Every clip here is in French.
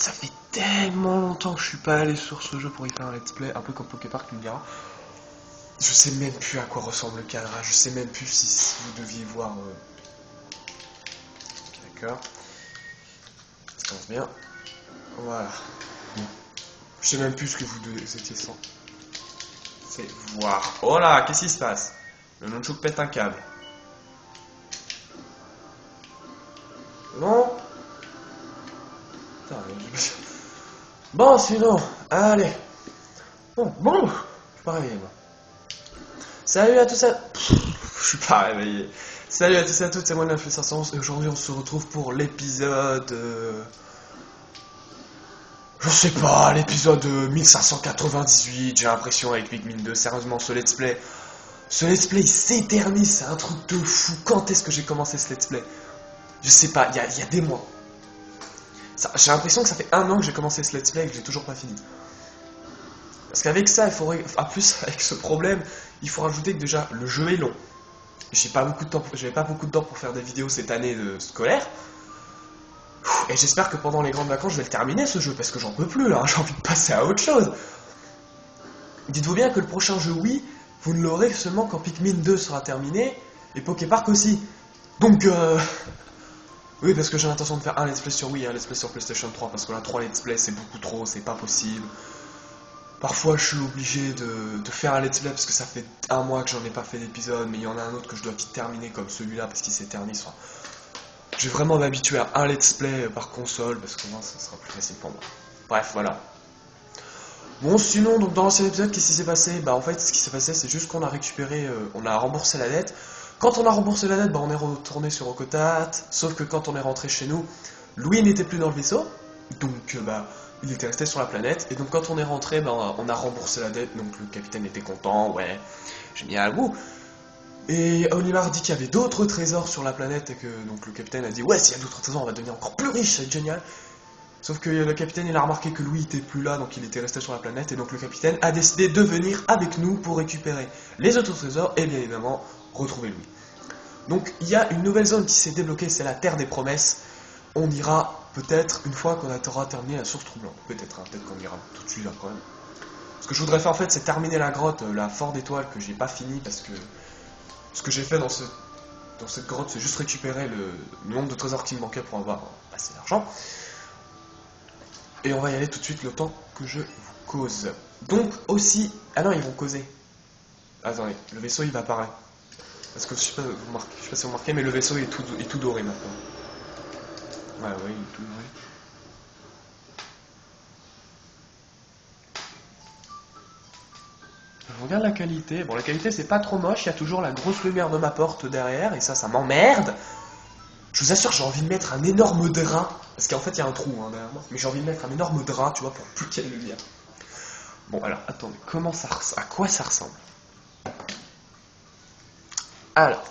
Ça fait tellement longtemps que je suis pas allé sur ce jeu pour y faire un let's play, un peu comme Poképark, tu me diras. Je sais même plus à quoi ressemble le cadrage, je sais même plus si vous deviez voir... D'accord. Ça commence bien. Voilà. Je sais même plus ce que vous étiez sans. C'est voir. Oh là, qu'est-ce qui se passe? Le nunchuk pète un câble. Non. Putain, bon, sinon, allez. Bon, je suis pas réveillé, moi. Salut à tous je suis pas réveillé. Salut à tous et à toutes, c'est moi, Nafle 511, et aujourd'hui on se retrouve pour l'épisode... Je sais pas, l'épisode 1598, j'ai l'impression, avec Pikmin 2. Sérieusement, ce let's play il s'éternise, c'est un truc de fou. Quand est-ce que j'ai commencé ce let's play? Je sais pas, il y a des mois. J'ai l'impression que ça fait 1 an que j'ai commencé ce let's play et que j'ai toujours pas fini. Parce qu'avec ça, il faudrait... En plus, avec ce problème, il faut rajouter que déjà, le jeu est long. J'avais pas beaucoup de temps pour faire des vidéos cette année scolaire. Et j'espère que pendant les grandes vacances, je vais le terminer ce jeu, parce que j'en peux plus là, j'ai envie de passer à autre chose. Dites-vous bien que le prochain jeu Wii, vous ne l'aurez seulement quand Pikmin 2 sera terminé, et Poképark aussi. Donc oui, parce que j'ai l'intention de faire un let's play sur Wii et un let's play sur PlayStation 3, parce que là, 3 let's play, c'est beaucoup trop, c'est pas possible. Parfois, je suis obligé de faire un let's play, parce que ça fait 1 mois que j'en ai pas fait d'épisode, mais il y en a un autre que je dois vite terminer, comme celui-là, parce qu'il s'éternise. Enfin, je vais vraiment m'habituer à un let's play par console, parce que moi, ça sera plus facile pour moi. Bref, voilà. Bon, sinon, donc dans l'ancien épisode, qu'est-ce qui s'est passé? Bah, en fait, ce qui s'est passé, c'est juste qu'on a récupéré, on a remboursé la dette. Quand on a remboursé la dette, bah, on est retourné sur Okotat, sauf que quand on est rentré chez nous, Louis n'était plus dans le vaisseau, donc, bah, il était resté sur la planète, et donc quand on est rentré, bah, on a remboursé la dette, donc le capitaine était content, ouais, génial, wouh. Et Olimar dit qu'il y avait d'autres trésors sur la planète, et que donc le capitaine a dit, ouais, s'il y a d'autres trésors, on va devenir encore plus riche, c'est génial. Sauf que le capitaine, il a remarqué que Louis était plus là, donc il était resté sur la planète, et donc le capitaine a décidé de venir avec nous pour récupérer les autres trésors, et bien évidemment, retrouver Louis. Donc il y a une nouvelle zone qui s'est débloquée, c'est la Terre des Promesses. On ira peut-être une fois qu'on aura terminé la source troublante. Peut-être, hein, peut-être qu'on ira tout de suite là quand même. Ce que je voudrais faire en fait, c'est terminer la grotte, la Fort d'étoiles, que j'ai pas fini, parce que ce que j'ai fait dans cette grotte, c'est juste récupérer le nombre de trésors qui me manquait pour avoir assez d'argent. Et on va y aller tout de suite le temps que je vous cause. Donc aussi... Ah non, ils vont causer. Attendez, le vaisseau il va apparaître. Parce que je sais pas si vous remarquez, mais le vaisseau est tout doré maintenant. Ouais, il est tout doré. Je regarde la qualité. Bon, la qualité c'est pas trop moche, il y a toujours la grosse lumière de ma porte derrière, et ça m'emmerde. Je vous assure, j'ai envie de mettre un énorme drap, parce qu'en fait il y a un trou hein, derrière moi, mais j'ai envie de mettre un énorme drap, tu vois, pour plus qu'il y ait de lumière. Bon, alors, attendez, à quoi ça ressemble? Alors,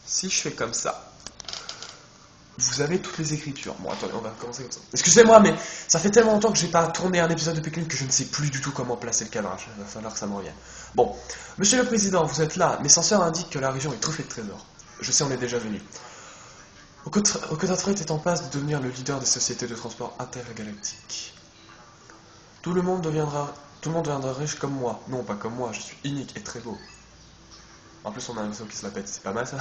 si je fais comme ça, vous avez toutes les écritures. Bon, attendez, on va commencer comme ça. Excusez-moi, mais ça fait tellement longtemps que j'ai pas tourné un épisode de Pikmin que je ne sais plus du tout comment placer le cadrage. Il va falloir que ça me revienne. Bon, monsieur le président, vous êtes là. Mes senseurs indiquent que la région est truffée de trésors. Je sais, on est déjà venu. Okotat est en passe de devenir le leader des sociétés de transport intergalactiques. Tout le monde deviendra riche comme moi. Non, pas comme moi, je suis unique et très beau. En plus, on a un vaisseau qui se la pète, c'est pas mal ça.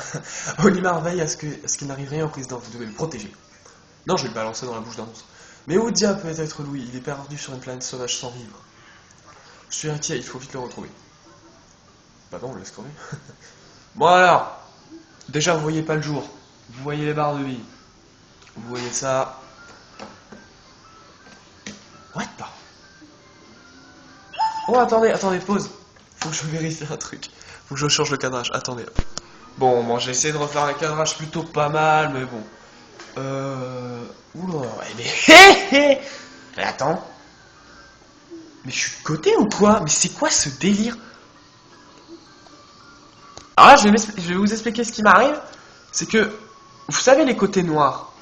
Olimar veille à ce qu'il n'arrive rien au président, vous devez le protéger. Non, je vais le balancer dans la bouche d'un monstre. Mais où diable peut être Louis? Il est perdu sur une planète sauvage sans vivre. Je suis inquiet, il faut vite le retrouver. Bah non, on le laisse crever. Bon alors, déjà vous voyez pas le jour. Vous voyez les barres de vie. Vous voyez ça. What the... Oh, attendez, pause. Faut que je vérifie un truc. Faut que je change le cadrage. Attendez. Bon, j'ai essayé de refaire un cadrage plutôt pas mal, mais bon. Oula, ouais, mais... Mais attends. Mais je suis de côté ou quoi? Mais c'est quoi ce délire? Alors là, je vais vous expliquer ce qui m'arrive. C'est que, vous savez les côtés noirs,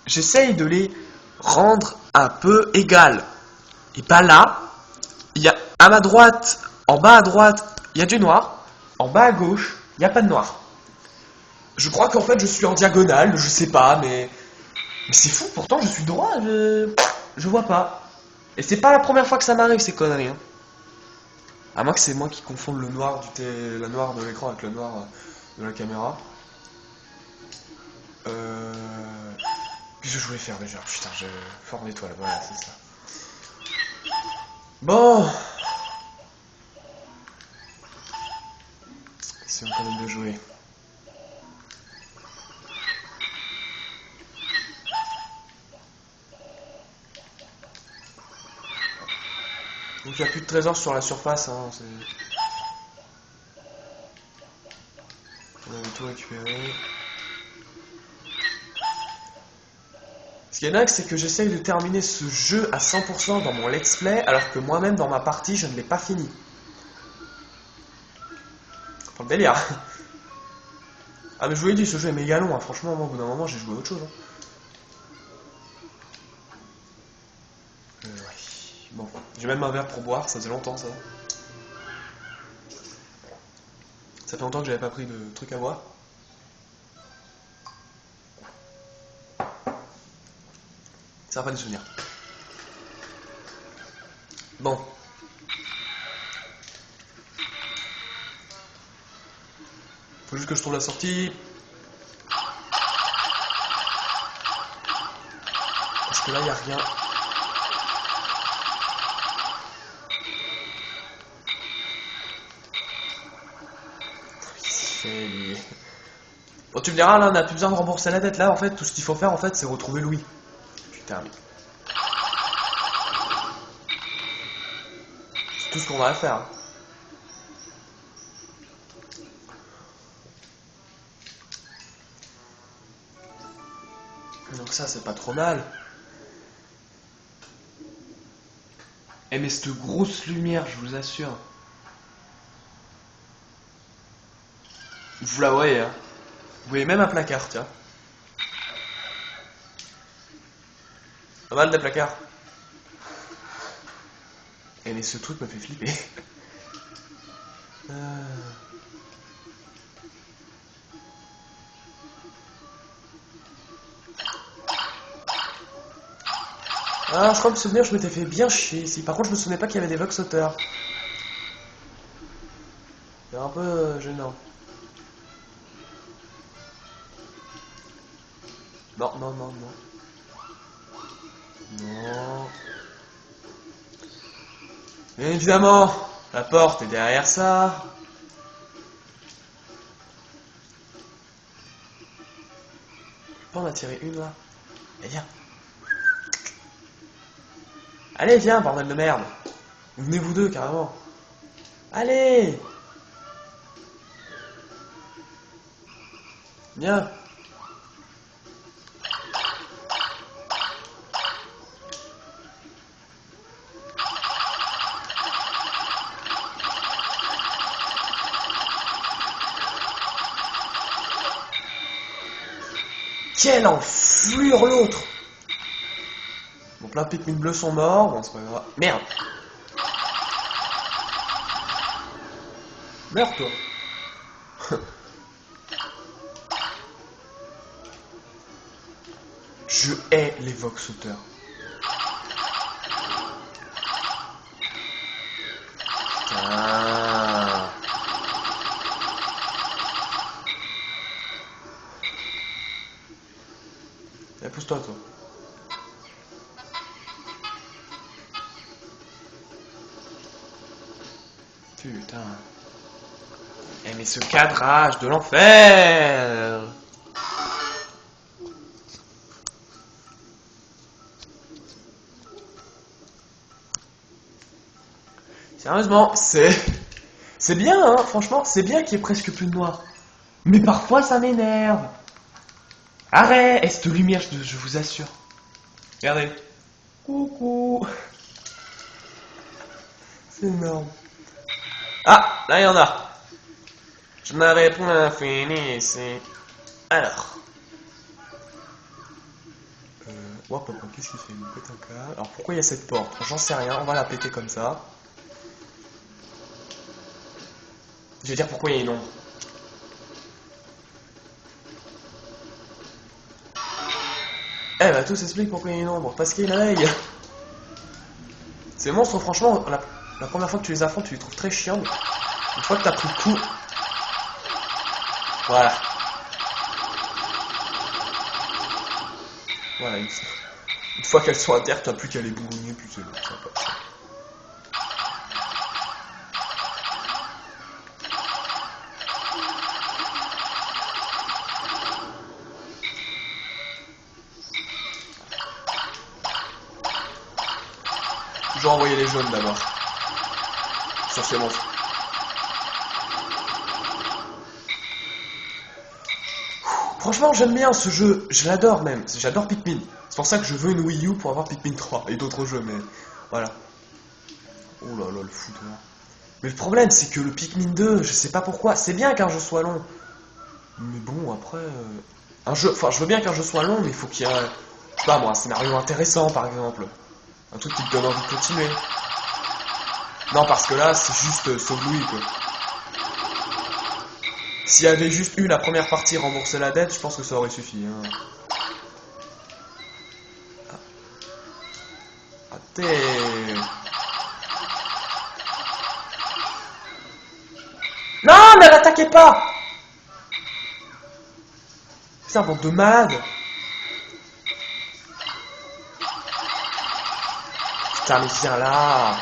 j'essaye de les rendre un peu égales. Et pas là, il y a à ma droite, en bas à droite, il y a du noir. En bas à gauche, il n'y a pas de noir. Je crois qu'en fait je suis en diagonale, je sais pas, mais Mais c'est fou, pourtant je suis droit, je vois pas. Et c'est pas la première fois que ça m'arrive ces conneries. Hein. À moins que c'est moi qui confonde le noir la noire de l'écran avec le noir de la caméra. Qu'est-ce que je voulais faire déjà? Putain, je forme l'étoile, voilà, c'est ça. Bon. Essayons quand même de jouer. Donc il n'y a plus de trésors sur la surface, hein, on avait tout récupéré. Ce qui est dingue, c'est que j'essaye de terminer ce jeu à 100% dans mon let's play, alors que moi-même dans ma partie, je ne l'ai pas fini. Enfin, le délire. Ah mais je vous l'ai dit, ce jeu est méga long, hein. Franchement, moi au bout d'un moment, j'ai joué à autre chose. Hein. Ouais. Bon, j'ai même un verre pour boire, ça faisait longtemps ça. Ça fait longtemps que j'avais pas pris de trucs à boire. Ça va pas des souvenirs. Bon. Faut juste que je trouve la sortie. Parce que là, il n'y a rien. C'est lui. Bon, tu me diras, là, on n'a plus besoin de rembourser la dette. Là, en fait, tout ce qu'il faut faire, en fait, c'est retrouver Louis. Putain. C'est tout ce qu'on va à faire. Donc ça, c'est pas trop mal. Eh mais cette grosse lumière, je vous assure. Vous la voyez, hein. Vous voyez même un placard, tiens. Pas mal des placards. Eh mais ce truc me fait flipper. Ah, je crois me souvenir, je m'étais fait bien chier ici. Par contre, je me souvenais pas qu'il y avait des vox sauteurs. C'est un peu gênant. Non, non, non, non. Non. Bien évidemment, la porte est derrière ça. Je peux pas en attirer une là. Eh viens. Allez, viens, bordel de merde. Venez vous deux, carrément. Allez. Viens. Quelle enflure l'autre. Bon, plein de Pikmin bleus sont morts, bon c'est pas grave. Merde. Meurs toi. Je hais les vox sauteurs. Putain. Eh, pousse-toi toi. Putain. Eh mais ce cadrage de l'enfer. Sérieusement, c'est bien, hein, franchement, c'est bien qu'il y ait presque plus de noir. Mais parfois ça m'énerve. Arrête. Et cette lumière, je vous assure. Regardez. Coucou. C'est énorme. Ah, là il y en a. Je n'avais point fini ici. Alors. Hop, hop, qu'est-ce qu'il fait? Il me pète un câble. Alors pourquoi il y a cette porte? J'en sais rien, on va la péter comme ça. Je vais dire pourquoi il y a une ombre. Eh ben là, tout s'explique pourquoi il y a une ombre. Parce qu'il y a une abeille. Ces monstres, franchement, la première fois que tu les affrontes, tu les trouves très chiants. Une fois que t'as pris le coup... Voilà. Voilà, une fois qu'elles sont à terre, t'as plus qu'à les bourriner, puis c'est bon, ça passe. Toujours envoyer les jaunes d'abord. Sur ces monstres. Franchement, j'aime bien ce jeu. Je l'adore même. J'adore Pikmin. C'est pour ça que je veux une Wii U pour avoir Pikmin 3 et d'autres jeux, mais voilà. Oh là là, le foutoir. Mais le problème, c'est que le Pikmin 2, je sais pas pourquoi. C'est bien qu'un jeu soit long. Mais bon, après... un jeu... Enfin, je veux bien qu'un jeu soit long, mais il faut qu'il y ait... Je sais pas moi, un scénario intéressant, par exemple. Un truc qui te donne envie de continuer. Non, parce que là, c'est juste sauve Louis, quoi. S'il y avait juste eu la première partie rembourser la dette, je pense que ça aurait suffi. Hein. Ah, t'es... Non, ne l'attaquez pas! Putain, bande de malades! Putain, mais viens là!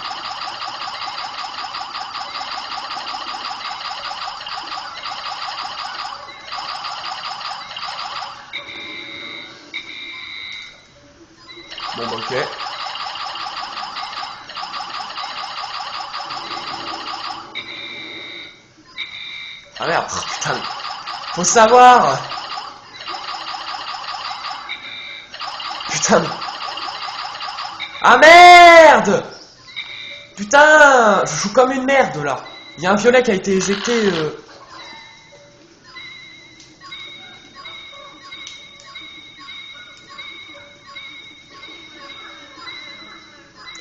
Bon, bah, ok. Ah merde, oh, putain, faut savoir! Putain! Ah merde! Putain! Je joue comme une merde là! Il y a un violet qui a été éjecté.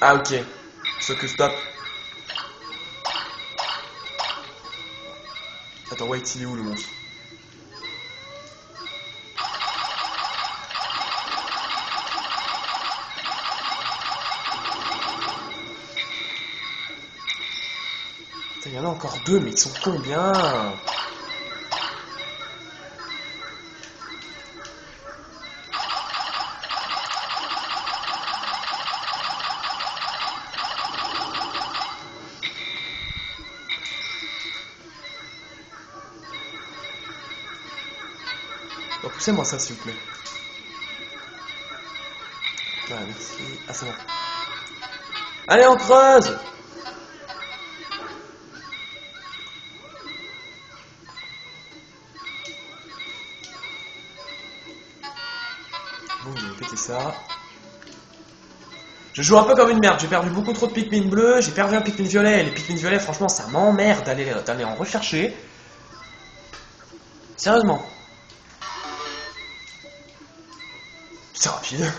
Ah ok. Ce que stop. Attends, wait, il est où le monstre? Il y en a encore deux, mais ils sont combien? Poussez-moi ça, s'il vous plaît. Voilà, merci. Ah, c'est bon. Allez, on creuse! Bon, je vais péter ça. Je joue un peu comme une merde. J'ai perdu beaucoup trop de Pikmin bleus. J'ai perdu un Pikmin violet. Et les Pikmin violets, franchement, ça m'emmerde d'aller en rechercher. Sérieusement. C'est rapide.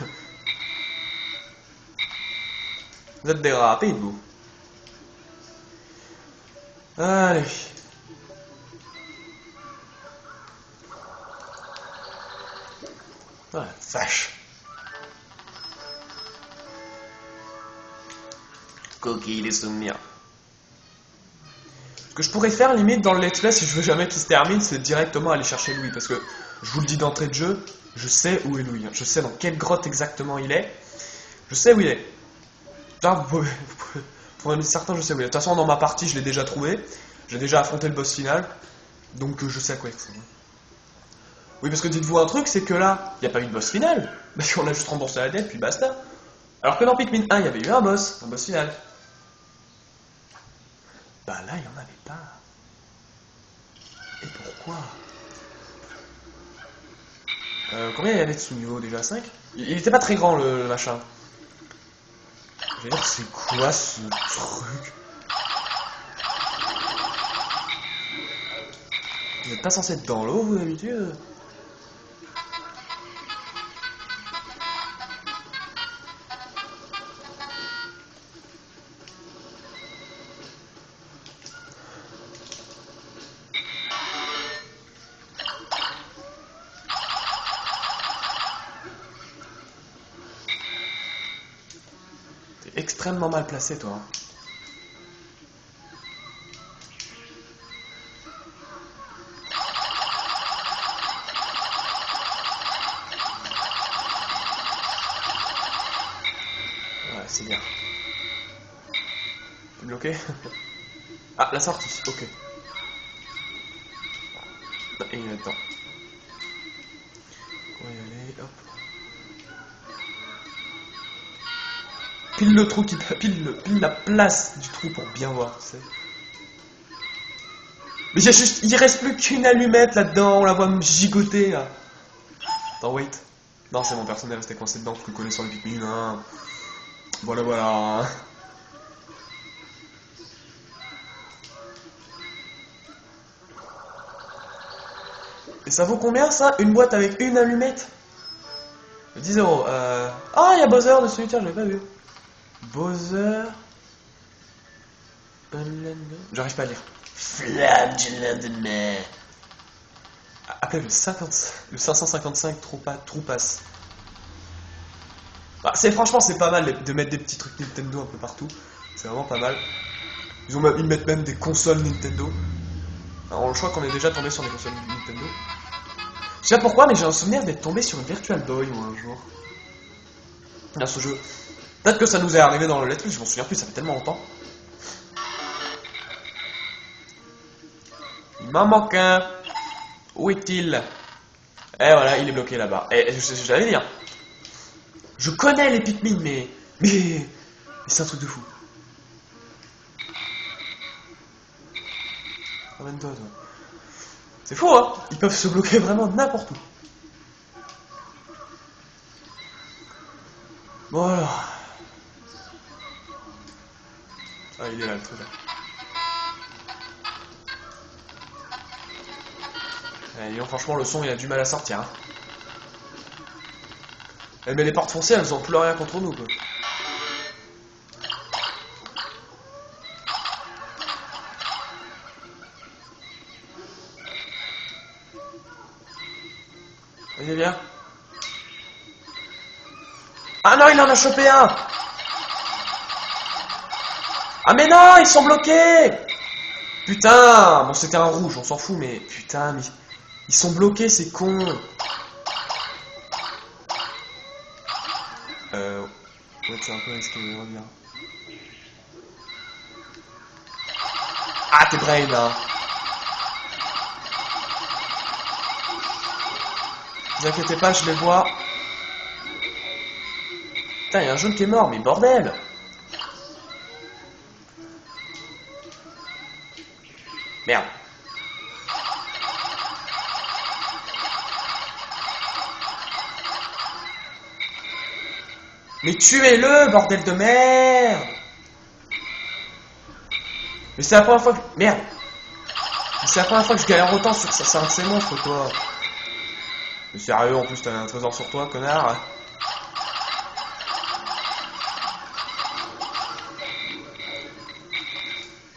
Vous êtes des rapides, vous. Allez. Ouais, vache. Coquille des souvenirs. Ce que je pourrais faire limite dans le let's play si je veux jamais qu'il se termine, c'est directement aller chercher Louis. Parce que je vous le dis d'entrée de jeu, je sais où est Louis. Je sais dans quelle grotte exactement il est. Je sais où il est. Là, pour un certain, je sais où il est. De toute façon, dans ma partie, je l'ai déjà trouvé. J'ai déjà affronté le boss final. Donc je sais à quoi il ressemble. Oui, parce que dites-vous un truc, c'est que là, il n'y a pas eu de boss final. Parce qu'on a juste remboursé la dette, puis basta. Alors que dans Pikmin 1, il y avait eu un boss final. Bah là, il n'y en avait pas. Et pourquoi? Combien il y avait de sous-niveaux déjà? 5? Il était pas très grand le machin. Je veux dire, c'est quoi ce truc? Vous n'êtes pas censé être dans l'eau, vous, d'habitude? extrêmement mal placé, toi. Hein. Ouais, c'est bien. T'es bloqué? Ah, la sortie, ok. Et il est dedans. On va y aller, hop. Pile le trou pile la place du trou pour bien voir, tu sais. Mais il reste plus qu'une allumette là-dedans, on la voit me gigoter là. Attends, wait. Non, c'est mon personnel resté coincé dedans, parce que connaissant les Pikmin, hein. Voilà, voilà. Et ça vaut combien ça? Une boîte avec une allumette? 10 euros. Ah, il y a Bowser dessus, tiens, je l'avais pas vu. Bowser. J'arrive pas à lire. Flamme du lendemain. Appelle le 555 Troupass. Bah, franchement, c'est pas mal de mettre des petits trucs Nintendo un peu partout. C'est vraiment pas mal. Ils mettent même des consoles Nintendo. Alors, je crois qu'on est déjà tombé sur des consoles Nintendo. Je sais pas pourquoi, mais j'ai un souvenir d'être tombé sur une Virtual Boy, moi, un jour. Dans ce jeu. Peut-être que ça nous est arrivé dans le Let's Play, je m'en souviens plus, ça fait tellement longtemps. Il m'en manque un. Où est-il? Eh voilà, il est bloqué là-bas. Et j'allais dire. Je connais les Pikmin, mais c'est un truc de fou. Ramène-toi, toi. C'est fou, hein? Ils peuvent se bloquer vraiment n'importe où. Voilà. Ah, il est là, le truc là. Eh, franchement, le son, il a du mal à sortir. Hein. Eh, mais les portes foncées, elles ont plus rien contre nous, quoi. Vas-y, viens. Ah non, il en a chopé un! Ah mais non, ils sont bloqués! Putain! Bon, c'était un rouge, on s'en fout, mais putain, mais ils sont bloqués, c'est con. Ouais, c'est un peu risqué, mais reviens. Ah, t'es brain, là. Ne vous inquiétez pas, je les vois. Putain, il y a un jaune qui est mort, mais bordel! Merde. Mais tuez-le, bordel de merde! Mais c'est la première fois que... Merde! Mais c'est la première fois que je galère autant sur ça, c'est un de ces monstres, toi. Mais sérieux, en plus, t'avais un trésor sur toi, connard.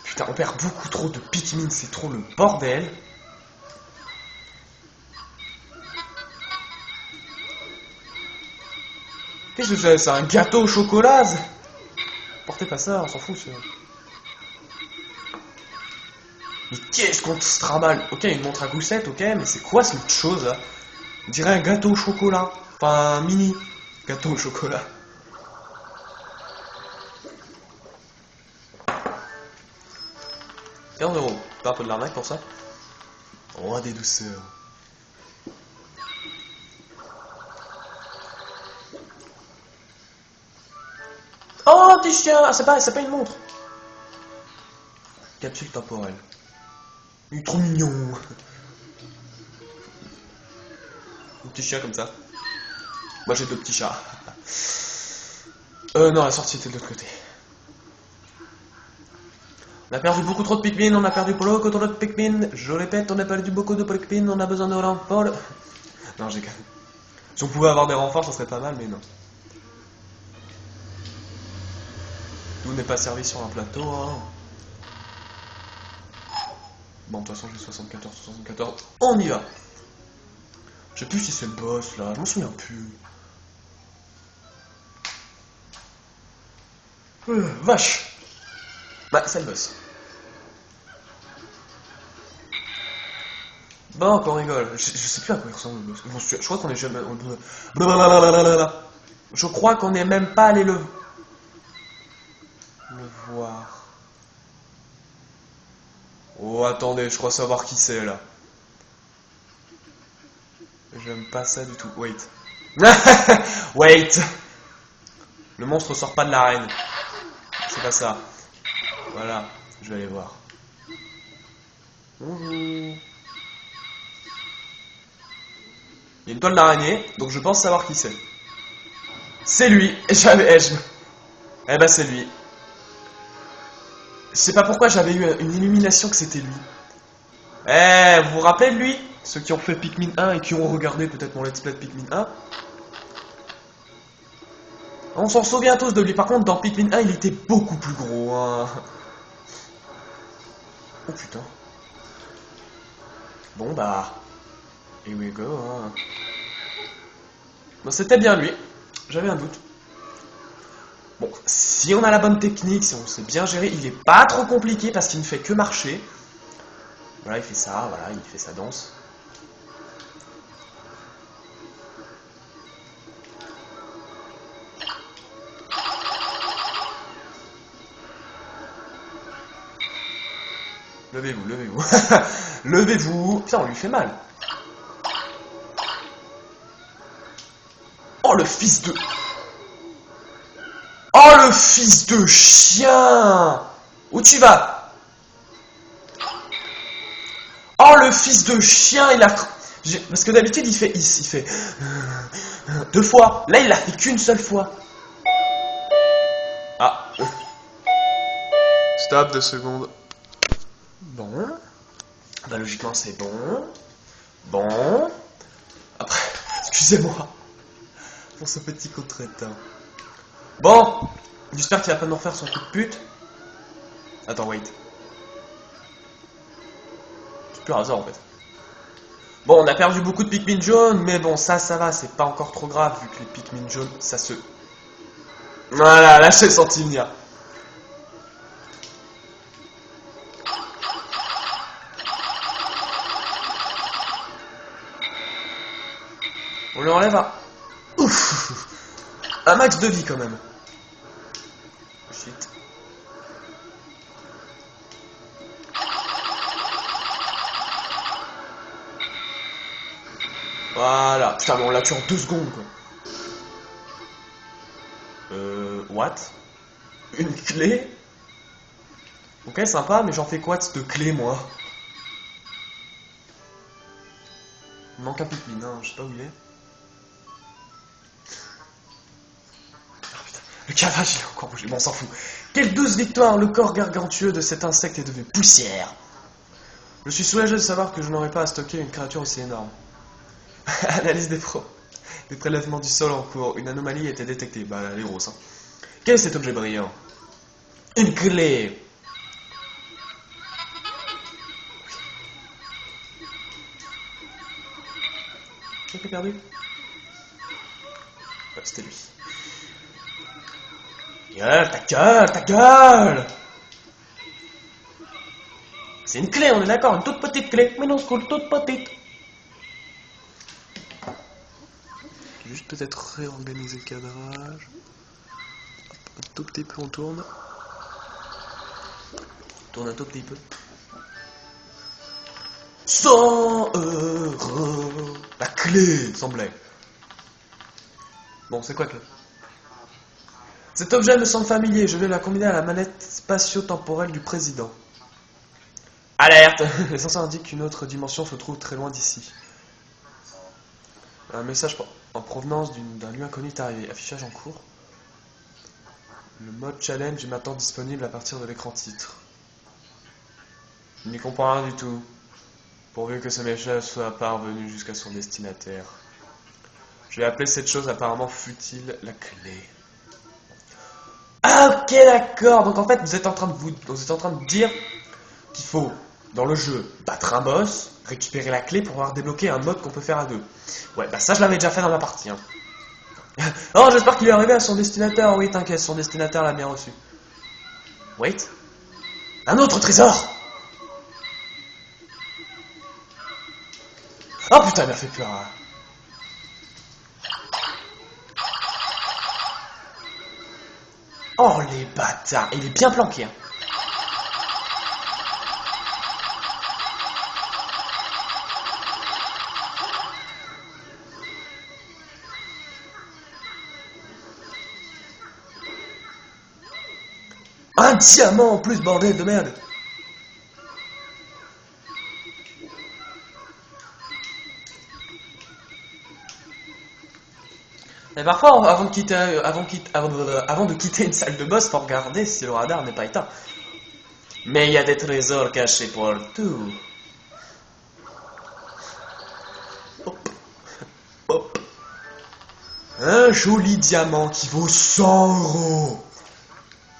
Putain, on perd beaucoup trop de Pikmin, c'est trop le bordel. Qu'est-ce que c'est? C'est un gâteau au chocolat? Portez pas ça, on s'en fout, ça. Mais qu'est-ce qu'on sera mal? Ok, une montre à gousset, ok, mais c'est quoi cette chose là? On dirait un gâteau au chocolat. Enfin, un mini gâteau au chocolat. €15. Pas un peu de l'arnaque pour ça? Oh, des douceurs. Oh, petit chien! Ah, c'est pas une montre. Capsule temporelle. Il est trop mignon. Un petit chien comme ça. Moi j'ai deux petits chats. Non, la sortie était de l'autre côté. On a perdu beaucoup trop de Pikmin, on a perdu beaucoup trop de Pikmin. Je répète, on a perdu beaucoup de Pikmin, on a besoin de renforts. Non, j'ai quand même. Si on pouvait avoir des renforts, ça serait pas mal, mais non. Tout n'est pas servi sur un plateau, hein. Bon, de toute façon, j'ai 74. On y va. Je sais plus si c'est le boss, là. Je m'en souviens plus. Vache. Bah, c'est le boss. Bon, qu'on rigole. Je sais plus à quoi il ressemble le boss. Je crois qu'on est jamais... Je crois qu'on n'est même pas allé le voir. Oh, attendez, je crois savoir qui c'est, là. J'aime pas ça du tout. Wait. Wait. Le monstre sort pas de l'arène. C'est pas ça. Voilà, je vais aller voir. Bonjour. Il y a une toile d'araignée, donc je pense savoir qui c'est. C'est lui. Eh ben c'est lui. Je sais pas pourquoi j'avais eu une illumination que c'était lui. Eh, vous vous rappelez de lui? Ceux qui ont fait Pikmin 1 et qui ont regardé peut-être mon let's play de Pikmin 1. On s'en souvient tous de lui. Par contre, dans Pikmin 1, il était beaucoup plus gros. Hein. Oh putain. Bon bah... Here we go. Hein. Bon, c'était bien lui. J'avais un doute. Bon, si on a la bonne technique, si on sait bien gérer, il est pas trop compliqué parce qu'il ne fait que marcher. Voilà, il fait ça, voilà, il fait sa danse. Levez-vous, levez-vous. Levez-vous. Putain, on lui fait mal. Oh, le fils de... Oh, le fils de chien! Où tu vas? Oh, le fils de chien, il a... Parce que d'habitude, il fait... 2 fois. Là, il l'a fait qu'une seule fois. Ah. Stop 2 secondes. Bon. Bah, logiquement, c'est bon. Bon. Après, excusez-moi pour ce petit contretemps. Bon. J'espère qu'il va pas nous refaire son coup de pute. Attends, wait. C'est plus hasard en fait. Bon, on a perdu beaucoup de Pikmin jaunes, mais bon, ça va, c'est pas encore trop grave, vu que les Pikmin jaunes, ça se... Voilà, lâchez le Centimia. On lui enlève un... Ouf, un max de vie quand même. Shit. Voilà. Putain, mais on l'a tué en 2 secondes, quoi. What? Une clé? Ok, sympa, mais j'en fais quoi de cette clé, moi? Il manque un Pikmin, hein, je sais pas où il est. Ah, putain. Le cavage, il est encore bougé, bon, on s'en fout. Quelle douce victoire! Le corps gargantueux de cet insecte est devenu poussière. Je suis soulagé de savoir que je n'aurai pas à stocker une créature aussi énorme. Analyse des prélèvements du sol en cours. Une anomalie a été détectée. Bah, elle est grosse, hein. Quel est cet objet brillant? Une clé! Qui a perdu? Ouais, c'était lui. Gueule, ta gueule, ta gueule! C'est une clé, on est d'accord, une toute petite clé, minuscule, toute petite. Juste peut-être réorganiser le cadrage. Hop, un tout petit peu on tourne. Tourne un tout petit peu. 100 €. La clé, il semblait. Bon, c'est quoi clé? Cet objet me semble familier, je vais la combiner à la manette spatio-temporelle du président. Alerte! Les senseurs indiquent qu'une autre dimension se trouve très loin d'ici. Un message en provenance d'un lieu inconnu est arrivé. Affichage en cours. Le mode challenge est maintenant disponible à partir de l'écran titre. Je n'y comprends rien du tout. Pourvu que ce message soit parvenu jusqu'à son destinataire. Je vais appeler cette chose apparemment futile la clé. Ah, ok, d'accord. Donc en fait, vous êtes en train de dire qu'il faut, dans le jeu, battre un boss, récupérer la clé pour pouvoir débloquer un mode qu'on peut faire à 2. Ouais, bah ça je l'avais déjà fait dans ma partie. Hein. Oh, j'espère qu'il est arrivé à son destinataire. Oui, t'inquiète, son destinataire l'a bien reçu. Wait. Un autre trésor. Oh putain, il m'a fait peur. Hein. Oh les bâtards. Il est bien planqué. Hein. Un diamant en plus, bordel de merde. Mais parfois, avant de quitter une salle de boss, faut regarder si le radar n'est pas éteint. Mais il y a des trésors cachés pour tout. Hop. Hop. Un joli diamant qui vaut 100 €.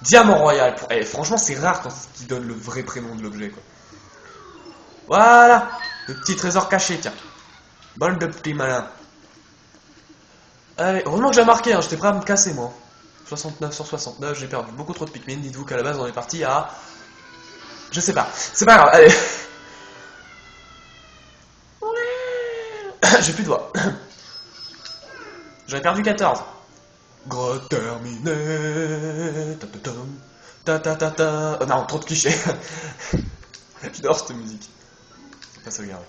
Diamant royal. Franchement, c'est rare quand ils donnent le vrai prénom de l'objet, quoi. Voilà. Le petit trésor caché, tiens. Bol de petits malins. Allez, heureusement que j'ai marqué, hein, j'étais prêt à me casser, moi. 69 sur 69, j'ai perdu beaucoup trop de Pikmin. Dites-vous qu'à la base, on est parti à... Je sais pas. C'est pas grave, allez. J'ai plus de voix. J'en ai perdu 14. Grotte terminée. Ta. Oh non, trop de clichés. J'adore cette musique. Pas sauvegarder.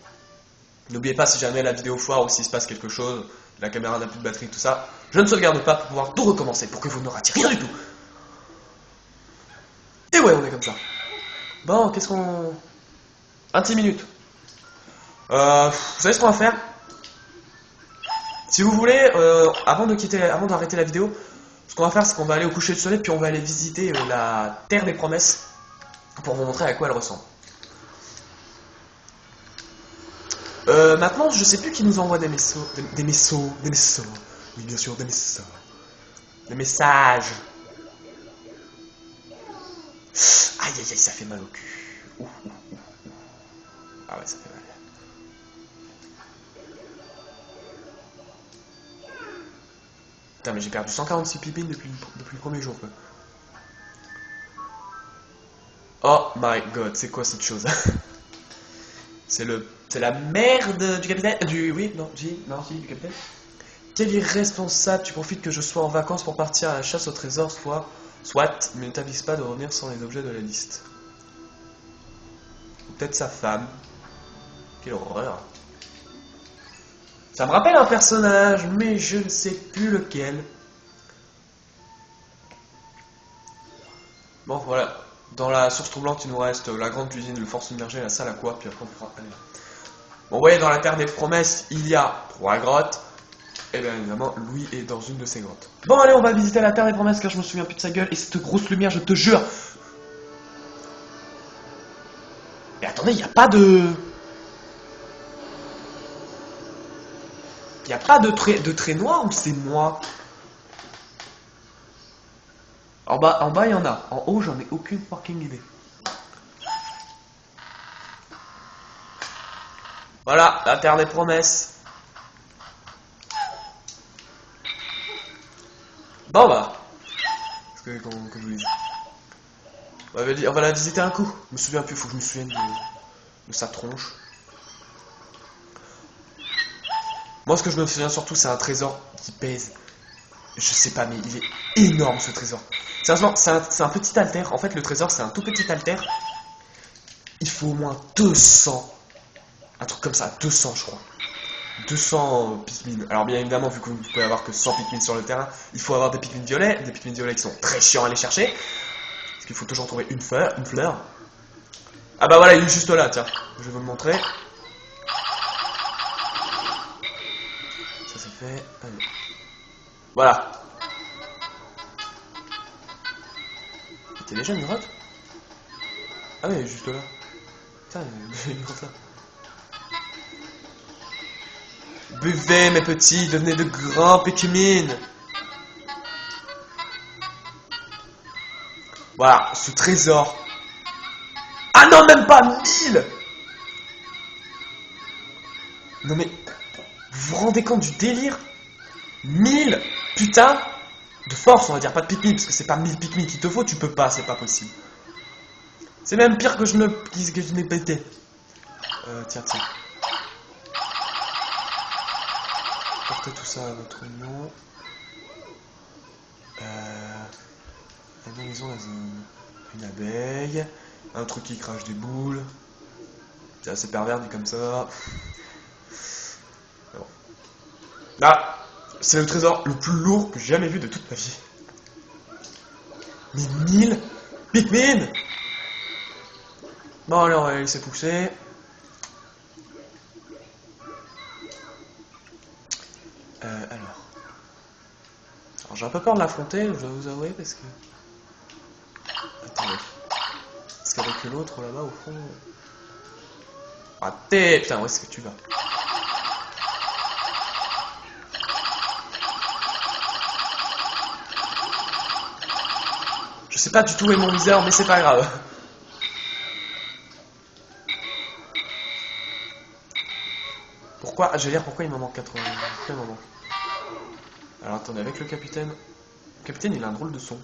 N'oubliez pas, si jamais la vidéo foire ou s'il se passe quelque chose, la caméra n'a plus de batterie, tout ça, je ne sauvegarde pas pour pouvoir tout recommencer, pour que vous ne ratiez rien du tout. Et ouais, on est comme ça. Bon, qu'est-ce qu'on... 26 minutes. Vous savez ce qu'on va faire? Si vous voulez, avant d'arrêter la vidéo, ce qu'on va faire, c'est qu'on va aller au coucher du soleil, puis on va aller visiter la Terre des Promesses, pour vous montrer à quoi elle ressemble. Maintenant, je sais plus qui nous envoie des messages. Oui, bien sûr, des messages. Des messages. Aïe, aïe, aïe, ça fait mal au cul. Ouh. Ah ouais, ça fait mal. Putain, mais j'ai perdu 146 pipines depuis le premier jour, quoi. Oh my god, c'est quoi cette chose? C'est la merde du capitaine. Du capitaine. Quel irresponsable, tu profites que je sois en vacances pour partir à la chasse au trésor, soit, mais ne t'avise pas de revenir sans les objets de la liste. Ou peut-être sa femme. Quelle horreur. Ça me rappelle un personnage, mais je ne sais plus lequel. Bon, voilà. Dans la source troublante, il nous reste la grande cuisine, le fort submergé, la salle à quoi, puis après on pourra aller là. Bon, vous voyez, dans la Terre des Promesses, il y a 3 grottes. Et bien évidemment, Louis est dans une de ces grottes. Bon, allez, on va visiter la Terre des Promesses, car je me souviens plus de sa gueule. Et cette grosse lumière, je te jure. Mais attendez, il n'y a pas de... Il n'y a pas de trait noir ou c'est moi? En bas, il y en a. En haut, j'en ai aucune fucking idée. Voilà, la Terre des Promesses. Bon bah. Parce que, comme je vous l'ai dit. On va la visiter un coup. Je me souviens plus, faut que je me souvienne de sa tronche. Moi, ce que je me souviens surtout, c'est un trésor qui pèse. Je sais pas, mais il est énorme ce trésor. Sérieusement, c'est un petit altère. En fait, le trésor, c'est un tout petit altère. Il faut au moins 200. Un truc comme ça, 200, je crois. 200 Pikmin. Alors, bien évidemment, vu que vous ne pouvez avoir que 100 Pikmin sur le terrain, il faut avoir des Pikmin violets. Des Pikmin violets qui sont très chiants à aller chercher. Parce qu'il faut toujours trouver une fleur. Ah bah voilà, il est juste là, tiens. Je vais vous le montrer. Ça, c'est fait. Allez. Voilà. C'était déjà une grotte? Ah oui, juste là. Putain, il y a une grotte là. Buvez, mes petits, devenez de grands Pikmin. Voilà, ce trésor. Ah non, même pas 1000. Non mais, vous vous rendez compte du délire? 1000 putain de force, on va dire, pas de Pikmin, parce que c'est pas 1000 Pikmin qu'il te faut, tu peux pas, c'est pas possible. C'est même pire que je n'ai pété. Tiens. Portez tout ça à votre nom. La maison dans une abeille. Un truc qui crache des boules. C'est assez pervers dit comme ça. Bon. Là, c'est le trésor le plus lourd que j'ai jamais vu de toute ma vie. Mais 1000 Pikmin. Bon alors, on va laisser pousser. Alors j'ai un peu peur de l'affronter, je dois vous avouer, parce que... Attendez. Parce qu'avec l'autre là-bas au fond... Raté. Putain, où est-ce que tu vas? Je sais pas du tout où est mon viseur, mais c'est pas grave. Pourquoi? Ah, j'allais dire pourquoi il m'en manque 80. Pourquoi il m'en manque? Alors attendez, avec le capitaine... Le capitaine il a un drôle de son.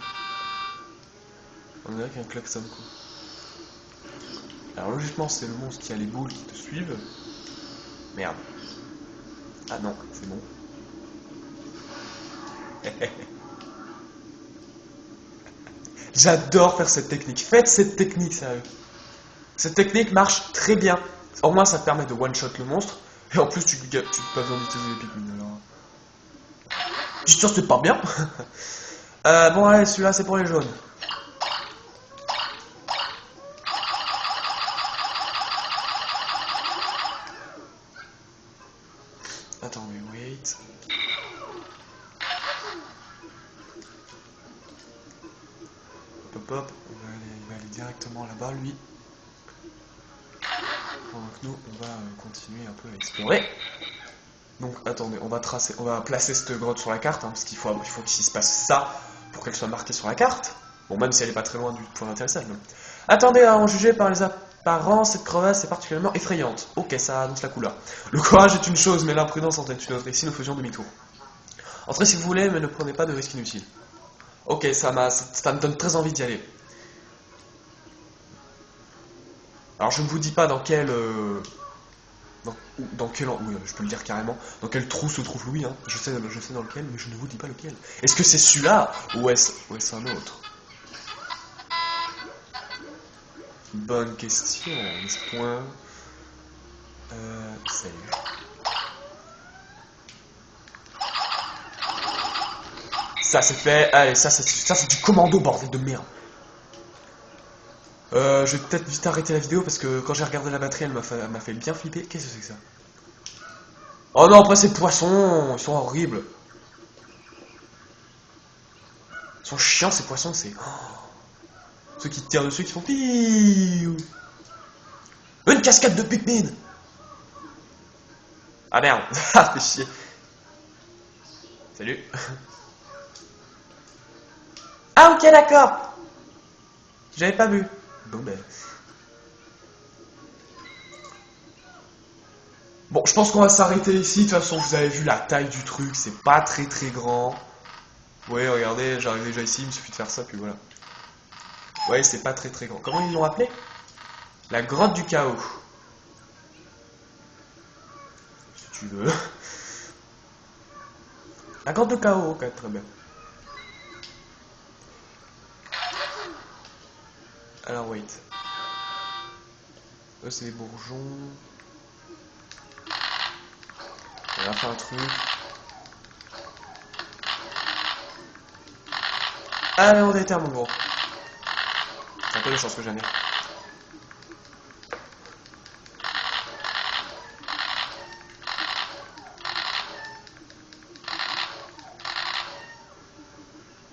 On dirait qu'un klaxon quoi. Alors logiquement c'est le monstre qui a les boules qui te suivent. Merde. Ah non, c'est bon. J'adore faire cette technique. Faites cette technique, sérieux. Cette technique marche très bien. Au moins ça te permet de one-shot le monstre. Et en plus tu n'as pas besoin d'utiliser les Pikmin. Alors... Je suis sûr que c'est pas bien. Bon allez, celui-là c'est pour les jaunes. Attendez, wait. Hop, il va aller directement là-bas, lui. Pendant que nous, on va continuer un peu à explorer. Donc, attendez, on va placer cette grotte sur la carte, hein, parce qu'il faut qu'il se passe ça pour qu'elle soit marquée sur la carte. Bon, même si elle est pas très loin du point d'atterrissage. Mais... Attendez, à en juger par les apparences, cette crevasse est particulièrement effrayante. Ok, ça annonce la couleur. Le courage est une chose, mais l'imprudence en est une autre. Ici, nous faisions demi-tour. Entrez si vous voulez, mais ne prenez pas de risques inutiles. Ok, ça me donne très envie d'y aller. Alors je ne vous dis pas dans quel... Dans quel... Oui, je peux le dire carrément. Dans quel trou se trouve Louis, hein. Je sais dans lequel, mais je ne vous dis pas lequel. Est-ce que c'est celui-là ou est-ce un autre? Bonne question, n'est-ce point? Salut. Ça c'est fait, allez, ça c'est du commando, bordel de merde. Je vais peut-être vite arrêter la vidéo parce que quand j'ai regardé la batterie, elle m'a fait bien flipper. Qu'est-ce que c'est que ça? Oh non, après ces poissons, ils sont horribles. Ils sont chiants ces poissons, c'est... Oh. Ceux qui te tirent dessus, qui font... Piou. Une cascade de Pikmin. Ah merde, ah fait chier. Salut. Ah ok d'accord. J'avais pas vu. Bon ben... Bon, je pense qu'on va s'arrêter ici. De toute façon, vous avez vu la taille du truc. C'est pas très grand. Ouais, regardez, j'arrive déjà ici. Il me suffit de faire ça, puis voilà. Ouais, c'est pas très grand. Comment ils l'ont appelé? La grotte du chaos. Si tu veux. La grotte du chaos, ok, très bien. Alors, wait. Eux, c'est les bourgeons. On va faire un truc. Allez, on déterre, mon gros. C'est un peu les chances que j'en ai.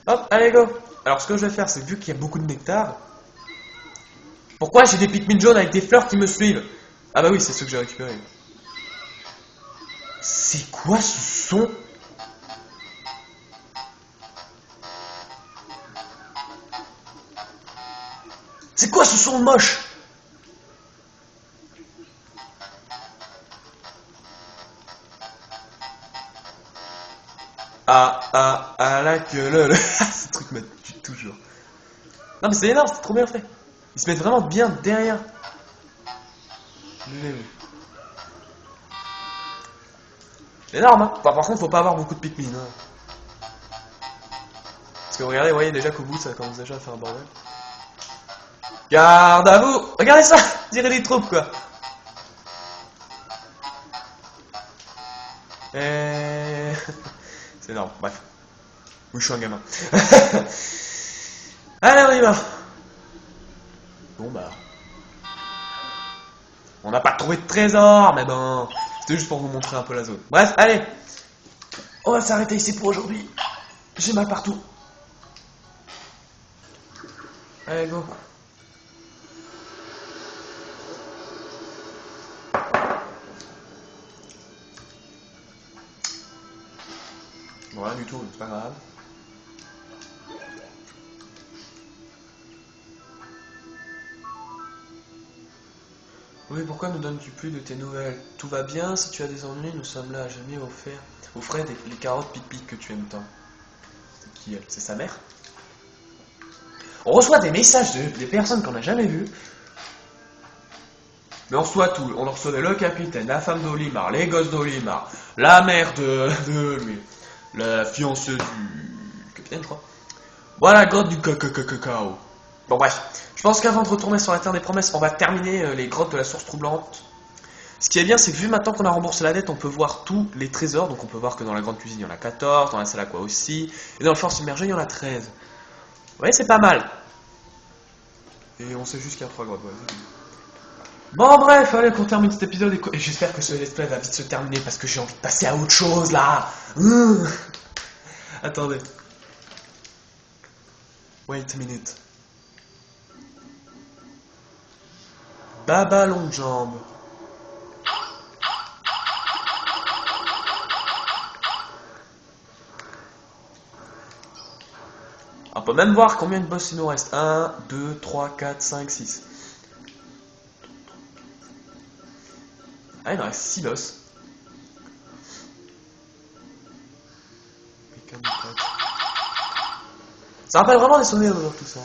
Hop, allez, go. Alors, ce que je vais faire, c'est vu qu'il y a beaucoup de nectar. Pourquoi j'ai des Pikmin jaunes avec des fleurs qui me suivent? Ah bah oui, c'est ceux que j'ai récupérés. C'est quoi ce son? C'est quoi ce son moche? La queue le. Ce truc me tue toujours. Non mais c'est énorme, c'est trop bien fait. Ils se mettent vraiment bien derrière. Énorme, hein. Enfin, par contre, faut pas avoir beaucoup de Pikmin. Hein. Parce que regardez, vous voyez déjà qu'au bout, ça commence déjà à faire un bordel. Garde à vous! Regardez ça! Tirer des troupes, quoi. Et... c'est énorme, bref. Oui, je suis un gamin. Allez, on y va. Bon, bah... on n'a pas trouvé de trésor, mais bon... c'était juste pour vous montrer un peu la zone. Bref, allez. On va s'arrêter ici pour aujourd'hui. J'ai mal partout. Allez, go. Bon, rien du tout, c'est pas grave. Oui, pourquoi ne donnes-tu plus de tes nouvelles? Tout va bien, si tu as des ennuis, nous sommes là à jamais offert. Au frais les carottes pic-pic que tu aimes tant. C'est qui elle? C'est sa mère? On reçoit des messages des personnes qu'on n'a jamais vues. Mais on reçoit tout. On recevait le capitaine, la femme d'Olimar, les gosses d'Olimar, la mère de lui, la fiancée du capitaine, je crois. Voilà, grotte du cacao. Bon, bref. Je pense qu'avant de retourner sur la Terre des Promesses, on va terminer les grottes de la source troublante. Ce qui est bien, c'est que vu maintenant qu'on a remboursé la dette, on peut voir tous les trésors. Donc on peut voir que dans la grande cuisine, il y en a 14, dans la salle à quoi aussi. Et dans le fort submergé, il y en a 13. Vous voyez, c'est pas mal. Et on sait juste qu'il y a 3 grottes. Ouais. Bon, bref, allez, qu'on termine cet épisode. Et j'espère que ce let's play va vite se terminer parce que j'ai envie de passer à autre chose, là. Attendez. Wait a minute. Baba longue jambe. On peut même voir combien de boss il nous reste. 1, 2, 3, 4, 5, 6. Ah, il nous reste 6 boss. Ça rappelle vraiment des souvenirs de tout ça.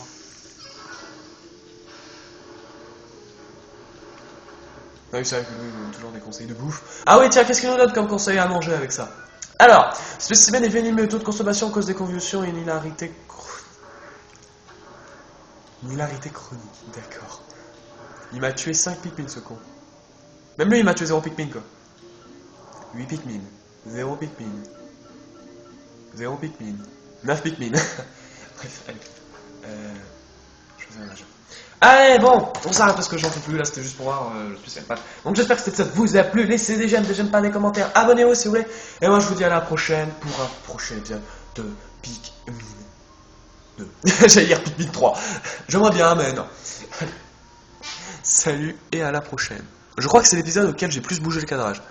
Ah oui, c'est vrai que nous donnons toujours des conseils de bouffe. Ah oui, tiens, qu'est-ce qu'il nous donne comme conseil à manger avec ça? Alors, spécimen est venimeux, taux de consommation cause des convulsions et une hilarité chronique. Une hilarité chronique, d'accord. Il m'a tué 5 Pikmin, ce con. Même lui, il m'a tué 0 Pikmin, quoi. 8 Pikmin. 0 Pikmin. 0 Pikmin. 9 Pikmin. Bref, allez. Je faisais un nageur. Allez, bon, on s'arrête parce que j'en peux plus, là c'était juste pour voir le spécial patch. Donc j'espère que cet épisode vous a plu, laissez des j'aime pas, des commentaires, abonnez-vous si vous voulez. Et moi je vous dis à la prochaine pour un prochain épisode de Pikmin 2. J'allais dire Pikmin 3. J'aimerais bien, mais non. Salut et à la prochaine. Je crois que c'est l'épisode auquel j'ai plus bougé le cadrage.